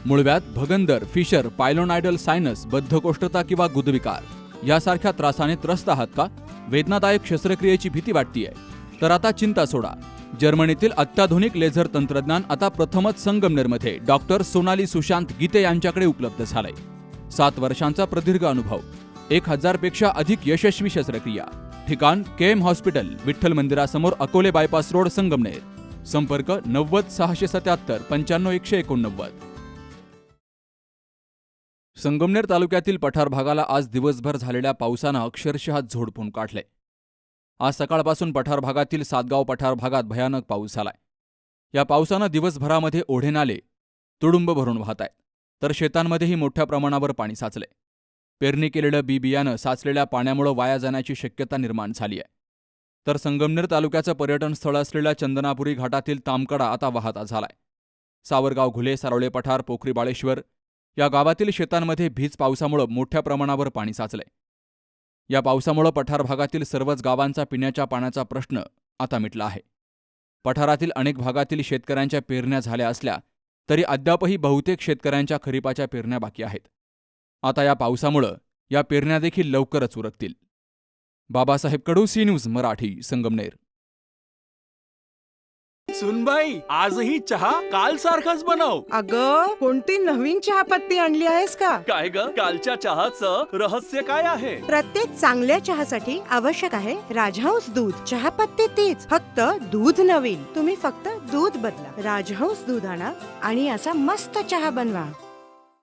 मूळव्याध, भगंदर, fissure, पायलोनायडल sinus, बद्धकोष्ठता किंवा गुदविकार यासारख्या त्रासाने त्रस्त आहात का? वेदनादायक शस्त्रक्रियेची भीती वाटतेय? तर आता चिंता सोडा. जर्मनीतील अत्याधुनिक लेझर तंत्रज्ञान आता प्रथमच संगमनेरमध्ये डॉक्टर सोनाली सुशांत गीते यांच्याकडे उपलब्ध झालंय. 7 वर्षांचा प्रदीर्घ अनुभव, 1000 पेक्षा अधिक यशस्वी शस्त्रक्रिया. ठिकाण केएम हॉस्पिटल, विठ्ठल मंदिरासमोर, अकोले बायपास रोड, संगमनेर. संपर्क 90 677 95 189. संगमनेर तालुक्यातील पठार भागाला आज दिवसभर झालेल्या पावसानं अक्षरशः झोडपून काढले. आज सकाळपासून पठार भागातील सातगाव पठार भागात भयानक पाऊस झालाय. या पावसानं दिवसभरामध्ये ओढे नाले तुडुंब भरून वाहत आहेत, तर शेतांमध्येही मोठ्या प्रमाणावर पाणी साचले. पेरणी केलेलं बी बियाणं साचलेल्या पाण्यामुळे वाया जाण्याची शक्यता निर्माण झाली आहे. तर संगमनेर तालुक्याचं पर्यटन स्थळ असलेल्या चंदनापुरी घाटातील तामकडा आता वाहता झालाय. सावरगाव, घुले, सारोळे पठार, पोखरी, बाळेश्वर या गावातील शेतांमध्ये भीज पावसामुळे मोठ्या प्रमाणावर पाणी साचले. या पावसामुळे पठार भागातील सर्वच गावांचा पिण्याच्या पाण्याचा प्रश्न आता मिटला आहे. पठारातील अनेक भागातील शेतकऱ्यांच्या पेरण्या झाल्या असल्या तरी अद्यापही बहुतेक शेतकऱ्यांच्या खरीपाच्या पेरण्या बाकी आहेत. आता या पावसामुळे या पेरण्या देखील लवकरच उरकतील. बाबासाहेब कडू, सी न्यूज मराठी, संगमनेर. सुनबाई, आजही चहा काल सारखाच बनव. अगं, कोणती नवीन चहापत्ती आणली आहेस का? काय ग, कालच्या चहाचं रहस्य काय आहे? प्रत्येक चांगल्या चहासाठी आवश्यक आहे राजहंस दूध. चहापत्ती तीच, फक्त दूध नवीन. तुम्ही फक्त दूध बदला. राजहंस दूध आणा आणि असा मस्त चहा बनवा.